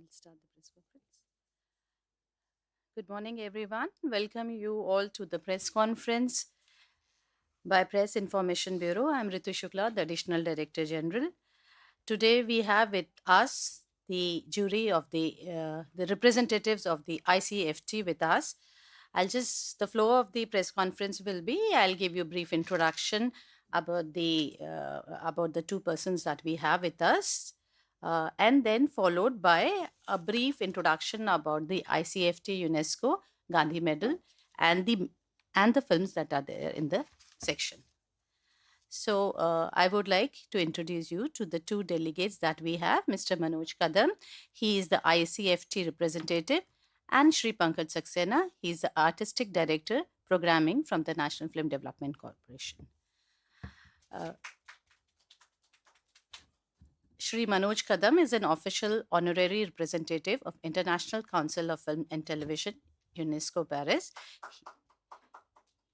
We'll start the press conference. Good morning, everyone. Welcome you all to the press conference by Press Information Bureau. I'm Ritu Shukla, the Additional Director General. Today we have with us the jury of the representatives of the ICFT with us. The flow of the press conference will be, I'll give you a brief introduction about the two persons that we have with us. And then followed by a brief introduction about the ICFT UNESCO Gandhi Medal and the films that are there in the section. So I would like to introduce you to the two delegates that we have, Mr. Manoj Kadam. He is the ICFT representative, and Shri Pankaj Saxena. He is the artistic director, programming from the National Film Development Corporation. Shri Manoj Kadam is an official honorary representative of International Council of Film and Television, UNESCO Paris.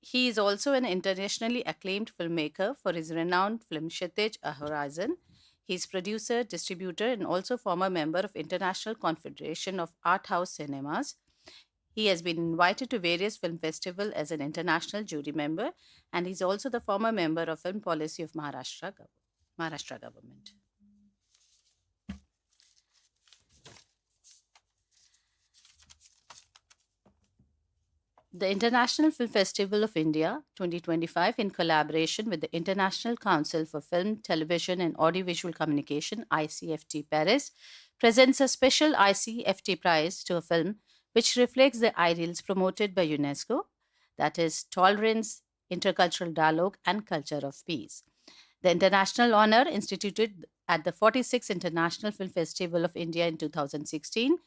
He is also an internationally acclaimed filmmaker for his renowned film Kshitij, A Horizon. He is producer, distributor, and also former member of International Confederation of Art House Cinemas. He has been invited to various film festivals as an international jury member, and he's also the former member of Film Policy of Maharashtra government. The International Film Festival of India 2025, in collaboration with the International Council for Film, Television and Audiovisual Communication, ICFT Paris, presents a special ICFT prize to a film which reflects the ideals promoted by UNESCO, that is, tolerance, intercultural dialogue, and culture of peace. The international honor, instituted at the 46th International Film Festival of India in 2016,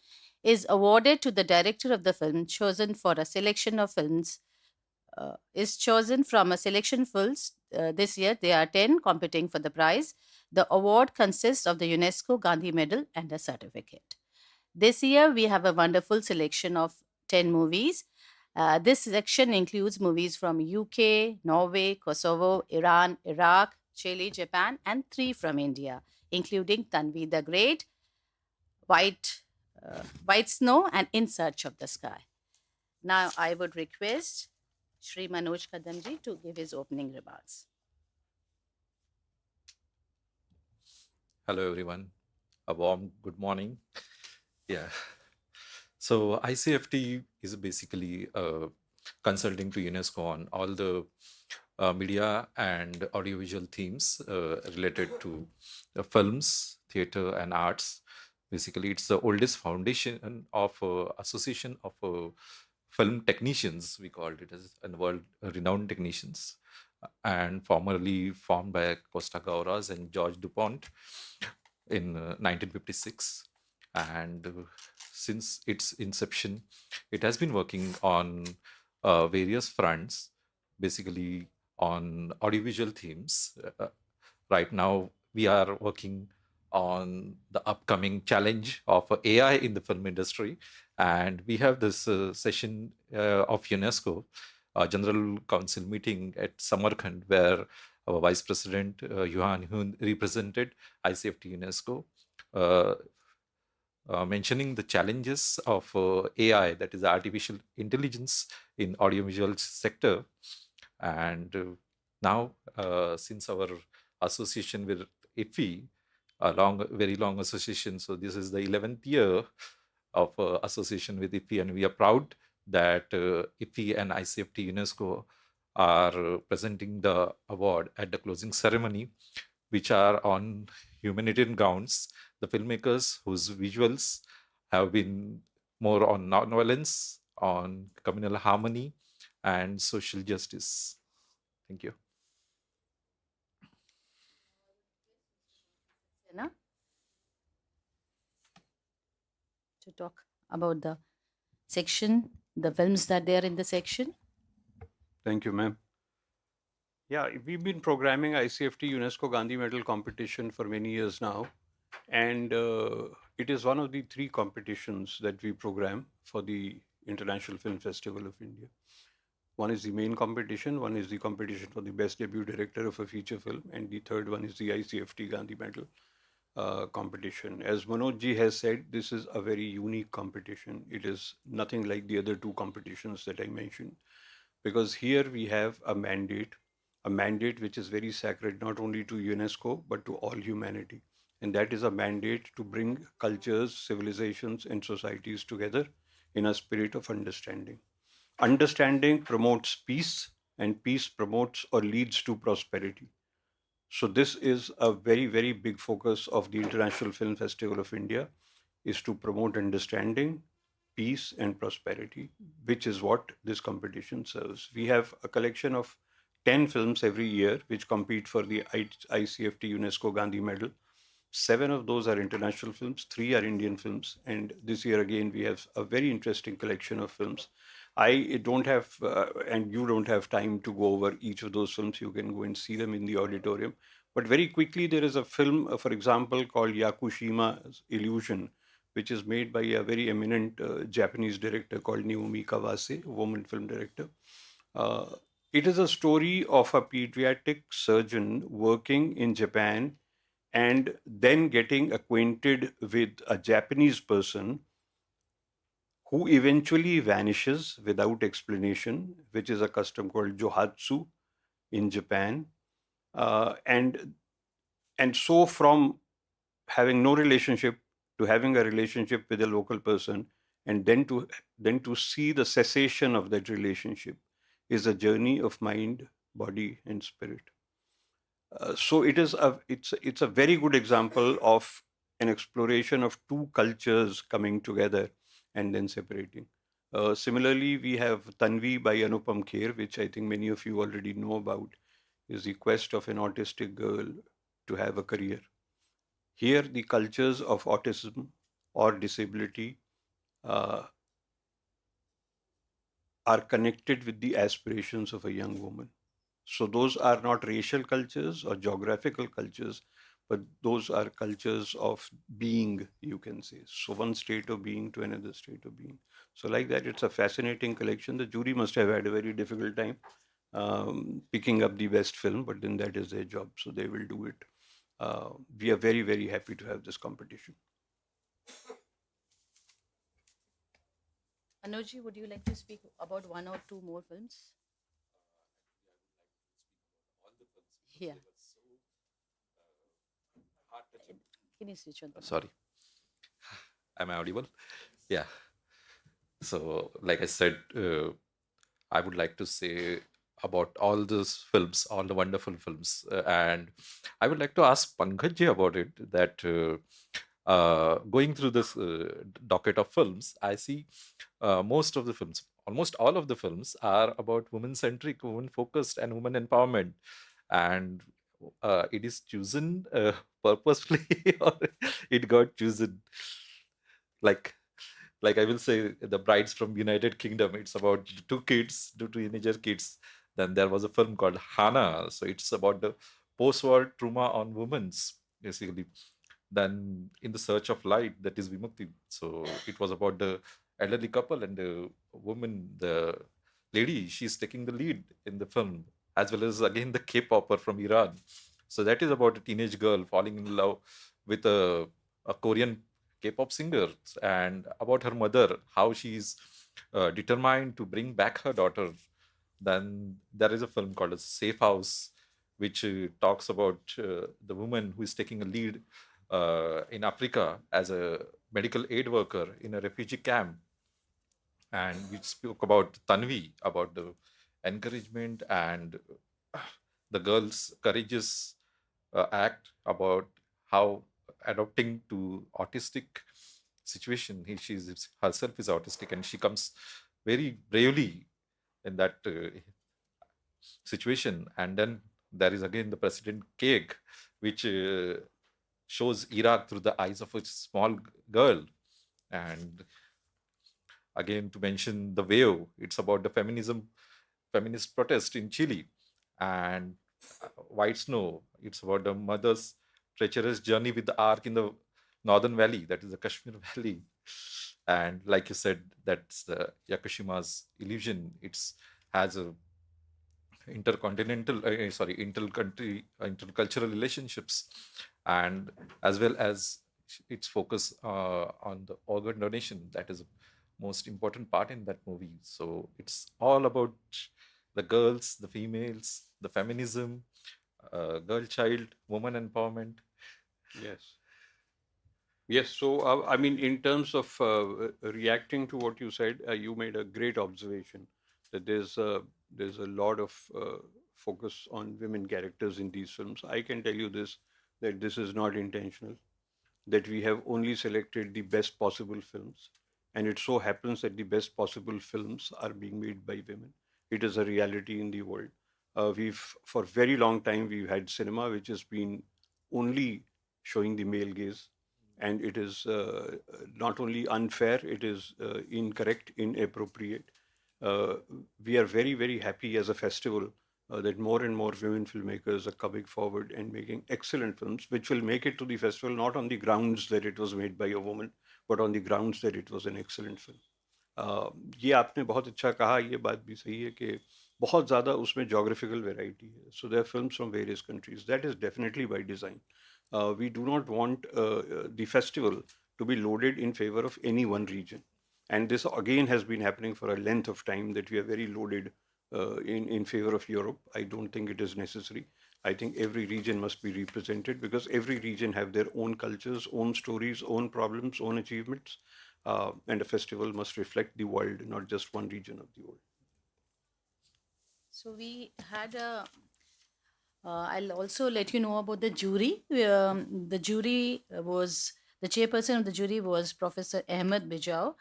is awarded to the director of the film chosen for a selection of films. Is chosen from a selection films. This year, there are 10 competing for the prize. The award consists of the UNESCO Gandhi Medal and a certificate. This year, we have a wonderful selection of 10 movies. This section includes movies from UK, Norway, Kosovo, Iran, Iraq, Chile, Japan, and 3 from India, including Tanvi the Great, White Snow, and In Search of the Sky. Now, I would request Shri Manoj Kadamji to give his opening remarks. Hello, everyone. A warm good morning. Yeah. So ICFT is basically consulting to UNESCO on all the media and audiovisual themes related to films, theater, and arts. Basically, it's the oldest foundation of association of film technicians. We called it as and world renowned technicians, and formerly formed by Costa Gauras and George Dupont in 1956. And since its inception, it has been working on various fronts, basically on audiovisual themes. Right now, we are working on the upcoming challenge of AI in the film industry. And we have this session of UNESCO General Council meeting at Samarkand, where our Vice President Yuan Hun represented ICFT UNESCO, mentioning the challenges of AI, that is artificial intelligence in audiovisual sector. And now, since our association with IFI, very long association, so this is the 11th year of association with IFI, and we are proud that IFI and ICFT UNESCO are presenting the award at the closing ceremony, which are on humanitarian grounds. The filmmakers whose visuals have been more on non-violence, on communal harmony, and social justice. Thank you. To talk about the section, the films that they are in the section. Thank you, ma'am. Yeah, we've been programming ICFT UNESCO Gandhi Medal competition for many years now. And it is one of the 3 competitions that we program for the International Film Festival of India. One is the main competition, one is the competition for the best debut director of a feature film, and the third one is the ICFT Gandhi Medal. competition. As Manoj ji has said, this is a very unique competition. It is nothing like the other two competitions that I mentioned, because here we have a mandate which is very sacred, not only to UNESCO, but to all humanity. And that is a mandate to bring cultures, civilizations, and societies together in a spirit of understanding. Understanding promotes peace, and peace promotes or leads to prosperity. So this is a very, very big focus of the International Film Festival of India, is to promote understanding, peace, and prosperity, which is what this competition serves. We have a collection of 10 films every year which compete for the ICFT UNESCO Gandhi Medal. 7 of those are international films, 3 are Indian films, and this year again we have a very interesting collection of films. I don't have, and you don't have time to go over each of those films. You can go and see them in the auditorium. But very quickly, there is a film, for example, called Yakushima's Illusion, which is made by a very eminent Japanese director called Naomi Kawase, a woman film director. Uh, it is a story of a pediatric surgeon working in Japan and then getting acquainted with a Japanese person who eventually vanishes without explanation, which is a custom called johatsu in Japan. And so from having no relationship to having a relationship with a local person, and then to see the cessation of that relationship, is a journey of mind, body, and spirit. So it's a very good example of an exploration of two cultures coming together and then separating. Similarly, we have Tanvi by Anupam Kher, which I think many of you already know about, is the quest of an autistic girl to have a career. Here, the cultures of autism or disability uh, are connected with the aspirations of a young woman. So those are not racial cultures or geographical cultures, but those are cultures of being, you can say. So one state of being to another state of being. So like that, it's a fascinating collection. The jury must have had a very difficult time picking up the best film, but then that is their job, so they will do it. We are very, very happy to have this competition. Anuji, would you like to speak about one or two more films? Yeah. Can you switch on the mic? Sorry, am I audible? Yeah. So, like I said, I would like to say about all those films, all the wonderful films, and I would like to ask Pankaj ji about it. That going through this docket of films, I see most of the films, almost all of the films, are about women-centric, women-focused, and women empowerment, and it is chosen purposefully, or it got chosen like I will say the brides from United Kingdom. It's about two kids, two teenager kids. Then there was a film called Hannah. So it's about the post-war trauma on women's basically. Then In the Search of Light, that is Vimukti. So it was about the elderly couple and the woman, the lady. She's taking the lead in the film, as well as again the K-popper from Iran. So that is about a teenage girl falling in love with a Korean K-pop singer, and about her mother, how she's determined to bring back her daughter. Then there is a film called a Safe House, which talks about the woman who is taking a lead in Africa as a medical aid worker in a refugee camp. And we spoke about Tanvi, about the encouragement and the girl's courageous act about how adapting to autistic situation. She's herself is autistic, and she comes very bravely in that situation. And then there is again the President Cake, which shows Iraq through the eyes of a small girl. And again, to mention The Wave, it's about the feminist protest in Chile. And White Snow, it's about the mother's treacherous journey with the ark in the northern valley, that is the Kashmir Valley. And like you said, that's the Yakushima's Illusion. It's has a intercultural relationships, and as well as its focus on the organ donation. That is the most important part in that movie. So it's all about the girls, the females, the feminism, girl child, woman empowerment. Yes. Yes. So, I mean, in terms of reacting to what you said, you made a great observation that there's a lot of focus on women characters in these films. I can tell you this, that this is not intentional, that we have only selected the best possible films, and it so happens that the best possible films are being made by women. It is a reality in the world. We've for very long time we've had cinema which has been only showing the male gaze, and it is not only unfair, it is incorrect, inappropriate. Uh, we are very happy as a festival that more and more women filmmakers are coming forward and making excellent films, which will make it to the festival not on the grounds that it was made by a woman, but on the grounds that it was an excellent film. ये आपने बहुत अच्छा कहा, ये बात भी सही है कि बहुत ज़्यादा उसमें geographical variety है. So there are films from various countries. That is definitely by design. We do not want the festival to be loaded in favor of any one region. And this again has been happening for a length of time, that we are very loaded in favor of Europe. I don't think it is necessary. I think every region must be represented, because every region have their own cultures, own stories, own problems, own achievements, and a festival must reflect the world, not just one region of the world. So we had a. I'll also let you know about the jury. The jury was the chairperson of the jury was Professor Ahmed Bijau.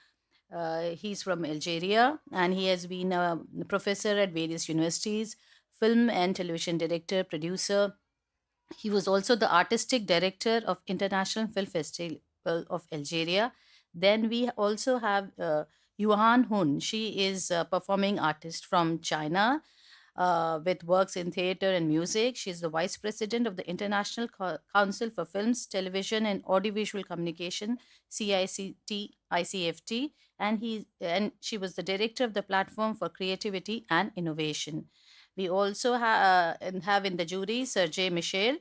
He's from Algeria, and he has been a professor at various universities, film and television director, producer. He was also the artistic director of International Film Festival of Algeria. Then we also have Yuan Hun. She is a performing artist from China with works in theater and music. She's the vice president of the International Council for Films, Television, and Audiovisual Communication, ICFT, and she was the director of the Platform for Creativity and Innovation. We also have in the jury Sergei Michel.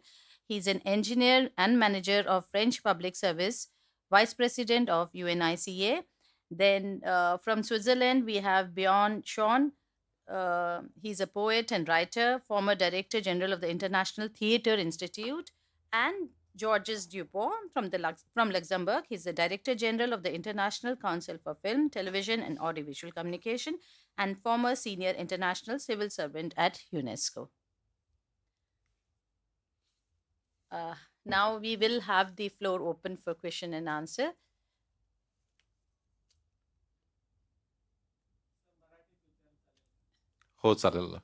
He's an engineer and manager of French Public Service, vice president of UNICA. Then from Switzerland, we have Bjorn Sean. He's a poet and writer, former director general of the International Theatre Institute, and Georges Dupont from Luxembourg. He's the director general of the International Council for Film, Television, and Audiovisual Communication, and former senior international civil servant at UNESCO. Now we will have the floor open for question and answer. हो चालेल.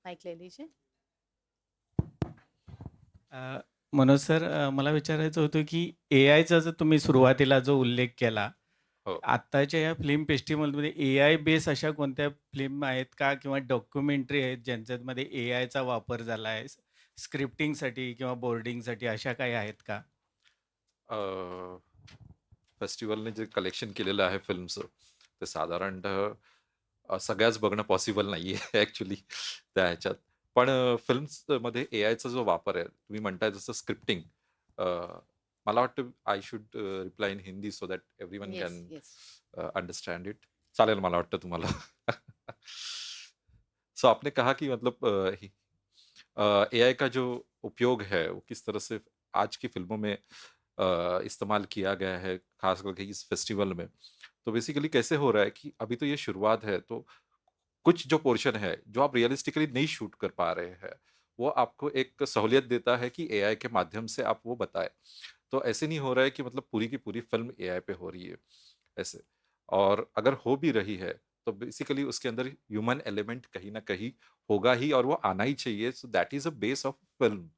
Mic ले लीजिए. Manoj sir, मला विचारायचं होतं की AI चा जर तुम्ही सुरुवातीला जो उल्लेख केला, हो. आत्ताच्या या फिल्म फेस्टिवलमध्ये AI बेस अशा कोणत्या फिल्म आहेत का, किंवा डॉक्युमेंटरी आहेत ज्यांच्यामध्ये AI चा वापर झाला आहे स्क्रिप्टिंगसाठी किंवा बोर्डिंगसाठी, अशा काही आहेत का? फेस्टिवलने जे कलेक्शन केलेलं आहे फिल्मचं, ते साधारणतः सगळ्याच बघणं पॉसिबल नाही आहे ॲक्च्युली त्या ह्याच्यात. पण फिल्म्समध्ये एआयचा जो वापर आहे, तुम्ही म्हणताय जसं स्क्रिप्टिंग, मला वाटतं I should reply in Hindi so that everyone Yes, can yes. Understand it. चालेल मला वाटतं तुम्हाला. सो आपने कहा कि मतलब एआई का जो उपयोग है वो किस तरह से आज की फिल्मों में इस्तेमाल किया गया है, खास करके इस फेस्टिवल में. तो बेसिकली कैसे हो रहा है कि अभी तो ये शुरुआत है, तो कुछ जो पोर्शन है जो आप रियलिस्टिकली नहीं शूट कर पा रहे हैं, वो आपको एक सहूलियत देता है कि एआई के माध्यम से आप वो बताएं. तो ऐसे नहीं हो रहा है कि मतलब पूरी की पूरी फिल्म एआई पे हो रही है ऐसे. और अगर हो भी रही है तो बेसिकली उसके अंदर ह्यूमन एलिमेंट कहीं ना कहीं होगा ही, और वो आना ही चाहिए. सो that is a base of film.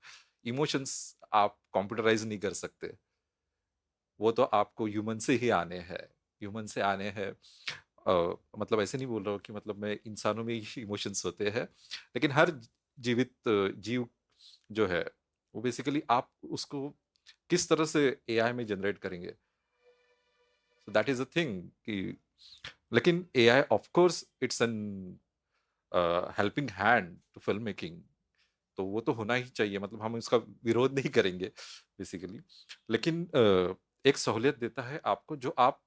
Emotions आप कॉम्प्यूटराइज नहीं कर सकते, वो तो आपको ह्यूमन से ही आने हैं. ह्यूमन से आने हैं. मतलब ऐसे नहीं बोल रहा हूँ कि मतलब मैं इंसानों में ही इमोशंस होते हैं, लेकिन हर जीवित जीव जो है वो बेसिकली आप उसको किस तरह से एआई में जनरेट करेंगे. So that is a thing कि, लेकिन AI of course it's an helping hand to film making, तो वो तो होना ही चाहिए, मतलब हम इसका विरोध नहीं करेंगे बेसिकली। लेकिन एक सहूलियत देता है आपको, जो आप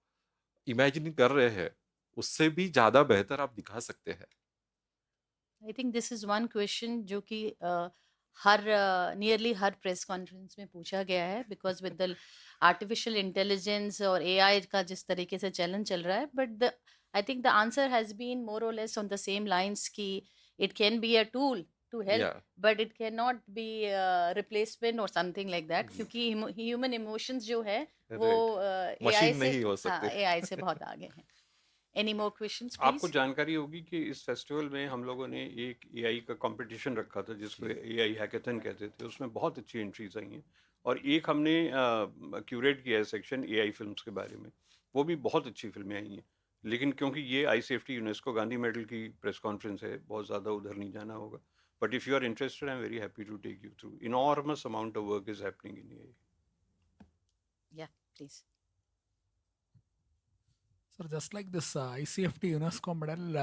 इमेजिन कर रहे हैं उससे भी ज्यादा बेहतर आप दिखा सकते हैं। I think this is one question जो कि हर नियरली हर प्रेस कॉन्फ्रेंस में पूछा गया है, because with the artificial intelligence और एआई का जिस तरीके से चलन चल रहा है, but the I think the answer has been more और less on the same lines कि it can be a tool to help, या but it can not be replacement और समथिंग लाइक दैट, क्योंकि ह्यूमन इमोशंस जो है वो right, AI machine से, नहीं हो हाँ, सकते। एआई से बहुत आगे हैं। एनी मोर क्वेश्चंस आपको प्लीज? जानकारी होगी कि इस फेस्टिवल में हम लोगों ने एक एआई का कंपटीशन रखा था जिसको जी। एआई हैकेथन कहते थे। उसमें बहुत अच्छी एंट्रीज आई हैं और एक हमने क्यूरेट किया है सेक्शन एआई फिल्म्स के बारे में। वो भी बहुत अच्छी फिल्में आई हैं, लेकिन क्योंकि ये आईसीएफटी यूनेस्को गांधी मेडल की प्रेस कॉन्फ्रेंस है, बहुत ज़्यादा उधर नहीं जाना होगा। But if you are interested, I am very happy to take you through. Enormous amount of work is happening in AI. या please. So just like this ICFT UNESCO medal,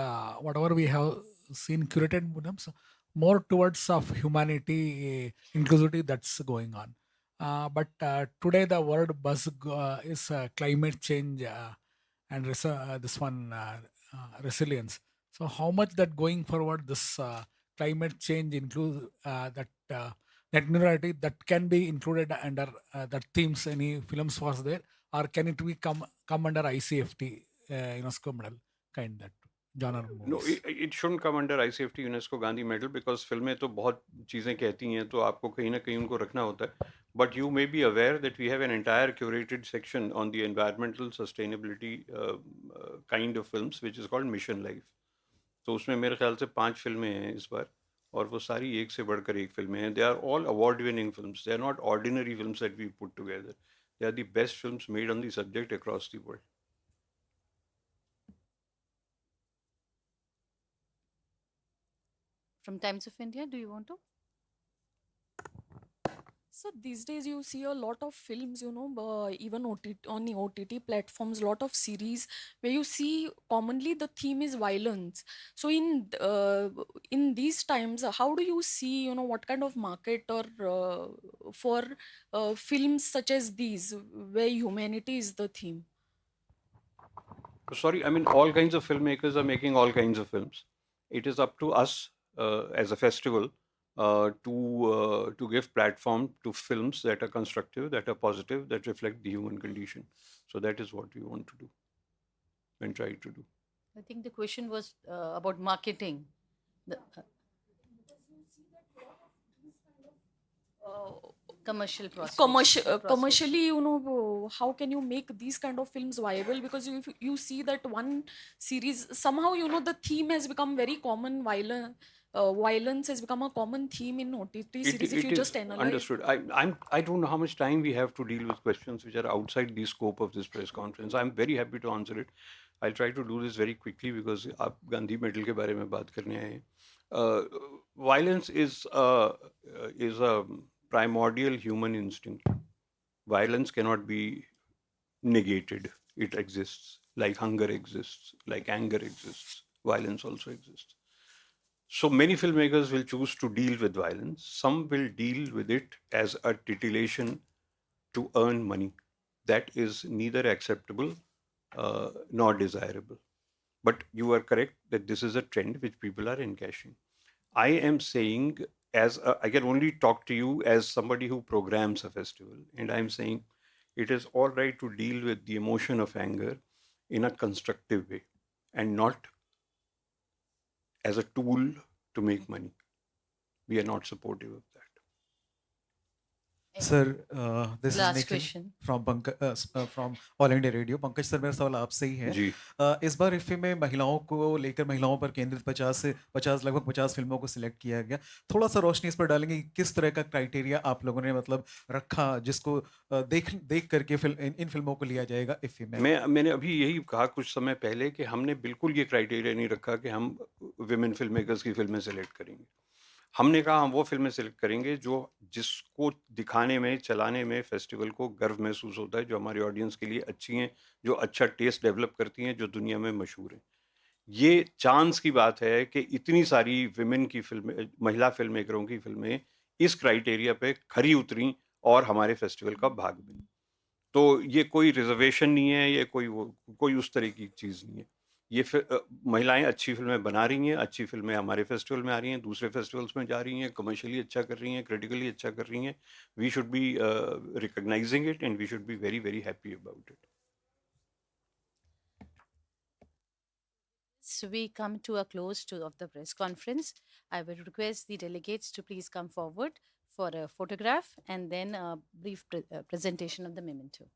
whatever we have seen curated films, more towards of humanity, inclusivity that's going on. But today the word buzz is climate change and this one resilience. So how much that going forward this climate change includes that minority that can be included under that themes, any films was there, or can it be come under ICFT UNESCO medal kind that genre no, movies? It shouldn't come under ICFT UNESCO Gandhi medal because फिल्में तो बहुत चीज़ें कहती हैं, तो आपको कहीं ना कहीं उनको रखना होता है। But you may be aware that we have an entire curated section on the environmental sustainability kind of films which is called mission life. तो उसमें मेरे ख्याल से 5 फिल्में हैं इस बार, और वो सारी एक से बढ़कर एक फिल्में हैं। They are all award winning films, they are not ordinary films that we put together, they are the best films made on the subject across the world. From Times of India, do you want to? So these days you see a lot of films, even OTT, on the OTT platforms, lot of series where you see commonly the theme is violence. So in these times, how do you see, what kind of market or for films such as these where humanity is the theme? Sorry, I mean, all kinds of filmmakers are making all kinds of films. It is up to us as a festival to give platform to films that are constructive, that are positive, that reflect the human condition. So that is what we want to do and try to do. I think the question was about marketing. The, commercial prospects. prospects. Commercially, how can you make these kind of films viable? Because if you see that one series, somehow, the theme has become very common. Violence has become a common theme in OTT series. If It you is just analyze. understood. I don't know how much time we have to deal with questions which are outside the scope of this press conference. I'm very happy to answer it. I'll try to do this very quickly because आप Gandhi medal के बारे में बात करने आए हैं. Violence is a primordial human instinct. Violence cannot be negated. It exists. Like hunger exists, like anger exists, violence also exists. So many filmmakers will choose to deal with violence. Some will deal with it as a titillation to earn money. That is neither acceptable nor desirable. But you are correct that this is a trend which people are encashing. I am saying, I can only talk to you as somebody who programs a festival, and I'm saying it is all right to deal with the emotion of anger in a constructive way and not as a tool to make money. We are not supportive of that. Sir this is Last Nikhil question. From all India radio. Pankaj sir, मेरा सवाल आपसे ही है। जी। इस बार IFFI में महिलाओं को लेकर, महिलाओं पर केंद्रित 50 लगभग 50 फिल्मों को सिलेक्ट किया गया। थोड़ा सा रोशनी इस पर डालेंगे कि किस तरह का क्राइटेरिया आप लोगों ने मतलब रखा जिसको देख करके इन फिल्मों को लिया जाएगा इफ्फी में? मैंने अभी यही कहा कुछ समय पहले कि हमने बिल्कुल ये क्राइटेरिया नहीं रखा कि हम विमेन फिल्म मेकर्स की फिल्में सेलेक्ट करेंगे। हमने कहा हम वो फिल्में सेलेक्ट करेंगे जो जिसको दिखाने में, चलाने में फेस्टिवल को गर्व महसूस होता है, जो हमारे ऑडियंस के लिए अच्छी हैं, जो अच्छा टेस्ट डेवलप करती हैं, जो दुनिया में मशहूर हैं। ये चांस की बात है कि इतनी सारी विमेन की फ़िल्में, महिला फ़िल्म मेकरों की फ़िल्में इस क्राइटेरिया पे खरी उतरी और हमारे फेस्टिवल का भाग बनी। तो ये कोई रिज़र्वेशन नहीं है, ये कोई उस तरह की चीज़ नहीं है। महिलाएँ अच्छी फ़िल्में बना रही हैं, अच्छी फ़िल्में हमारे फेस्टिवल में आ रही हैं, दूसरे फेस्टिवल्स में जा रही हैं, कमर्शियली अच्छा कर रही हैं, क्रिटिकली अच्छा कर रही हैं। We should be recognising it and we should be very, very happy about it. So we come to a close of the press conference. I will request the delegates to please come forward for a photograph and then a brief presentation of the memento.